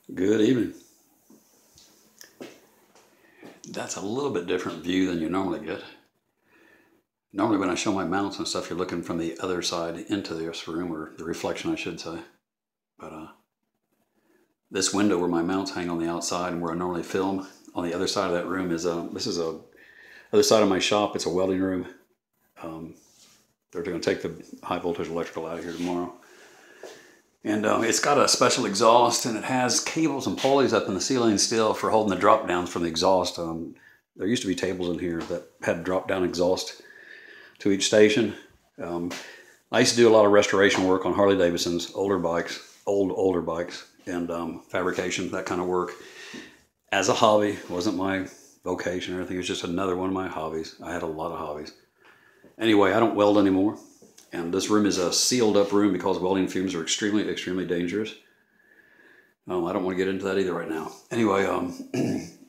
Good evening. That's a little bit different view than you normally get. Normally when I show my mounts and stuff, you're looking from the other side into this room, or the reflection I should say. But this window where my mounts hang on the outside and where I normally film, on the other side of that room is this is a other side of my shop. It's a welding room. They're going to take the high voltage electrical out of here tomorrow. And it's got a special exhaust, and it has cables and pulleys up in the ceiling still for holding the drop downs from the exhaust. There used to be tables in here that had drop down exhaust to each station. I used to do a lot of restoration work on Harley Davidson's older bikes, older bikes, and fabrication, that kind of work. As a hobby, it wasn't my vocation or anything. It was just another one of my hobbies. I had a lot of hobbies. Anyway, I don't weld anymore. And this room is a sealed up room because welding fumes are extremely, extremely dangerous. I don't want to get into that either right now. Anyway,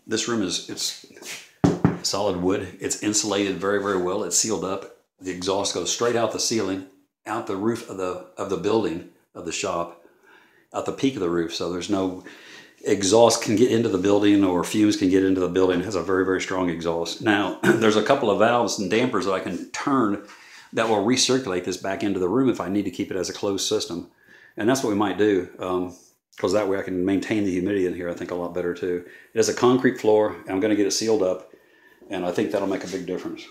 this room it's solid wood. It's insulated very, very well. It's sealed up. The exhaust goes straight out the ceiling, out the roof of the building, of the shop, out the peak of the roof. So there's no exhaust can get into the building or fumes can get into the building. It has a very, very strong exhaust. Now, there's a couple of valves and dampers that I can turn that will recirculate this back into the room if I need to keep it as a closed system. And that's what we might do, because that way I can maintain the humidity in here, I think, a lot better too. It has a concrete floor, and I'm going to get it sealed up, and I think that'll make a big difference.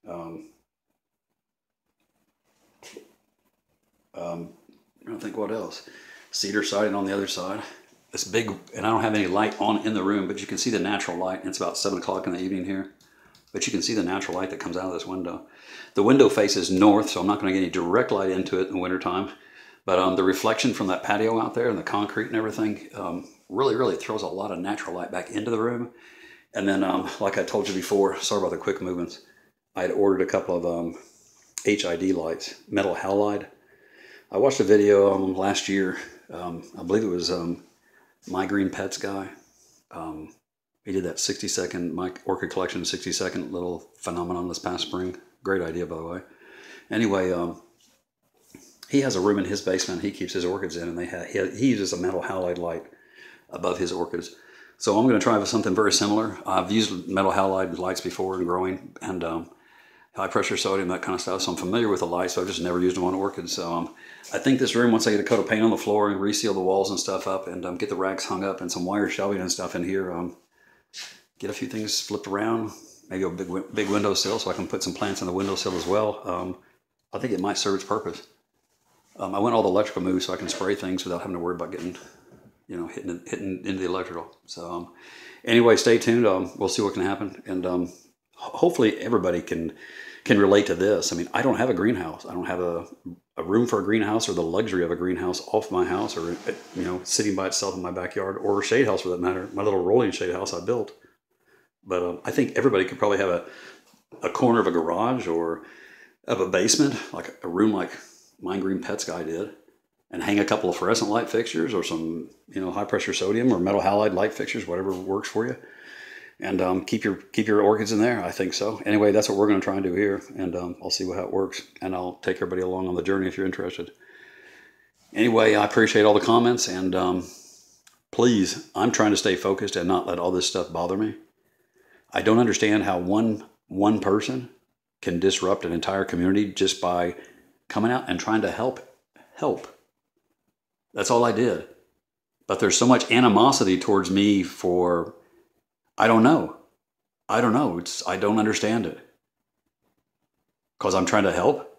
I'm trying to think what else. Cedar siding on the other side. It's big, and I don't have any light on in the room, but you can see the natural light. It's about 7 o'clock in the evening here. But you can see the natural light that comes out of this window. The window faces north, so I'm not going to get any direct light into it in the wintertime. But the reflection from that patio out there and the concrete and everything really, really throws a lot of natural light back into the room. And then, like I told you before, sorry about the quick movements, I had ordered a couple of HID lights, metal halide. I watched a video last year. I believe it was My Green Pets guy. He did that 60-second, my Orchid collection, 60-second little phenomenon this past spring. Great idea, by the way. Anyway, he has a room in his basement he keeps his orchids in, and he uses a metal halide light above his orchids. So I'm going to try with something very similar. I've used metal halide lights before in growing, and high pressure sodium, that kind of stuff. So I'm familiar with the lights, so I've just never used them on orchids. So I think this room, once I get a coat of paint on the floor and reseal the walls and stuff up, and get the racks hung up and some wire shelving and stuff in here, get a few things flipped around, maybe a big windowsill so I can put some plants on the windowsill as well. I think it might serve its purpose. I went all the electrical moves so I can spray things without having to worry about getting, hitting into the electrical. So anyway, stay tuned. We'll see what can happen, and hopefully everybody can relate to this. I mean, I don't have a greenhouse. I don't have a room for a greenhouse or the luxury of a greenhouse off my house, or sitting by itself in my backyard, or a shade house for that matter. My little rolling shade house I built. But I think everybody could probably have a corner of a garage or of a basement, like a room like My Green Pets guy did, and hang a couple of fluorescent light fixtures or some high pressure sodium or metal halide light fixtures, whatever works for you, and keep your orchids in there. I think so. Anyway, that's what we're going to try and do here, and I'll see how it works, and I'll take everybody along on the journey if you're interested. Anyway, I appreciate all the comments, and please, I'm trying to stay focused and not let all this stuff bother me. I don't understand how one person can disrupt an entire community just by coming out and trying to help. That's all I did. But there's so much animosity towards me for, I don't know. I don't understand it. Because I'm trying to help?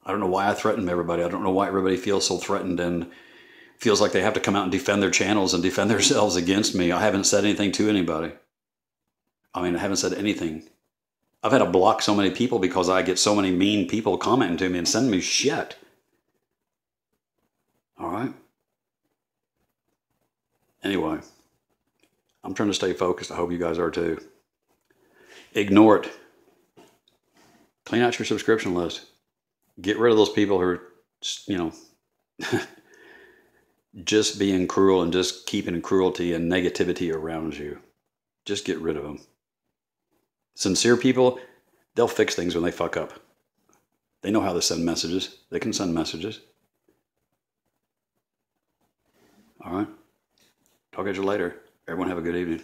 I don't know why I threaten everybody. I don't know why everybody feels so threatened and feels like they have to come out and defend their channels and defend themselves against me. I haven't said anything to anybody. I haven't said anything. I've had to block so many people because I get so many mean people commenting to me and sending me shit. All right? Anyway, I'm trying to stay focused. I hope you guys are too. Ignore it. Clean out your subscription list. Get rid of those people who are, just being cruel and just keeping cruelty and negativity around you. Just get rid of them. Sincere people, they'll fix things when they fuck up. They know how to send messages. They can send messages. All right? I'll catch you later. Everyone have a good evening.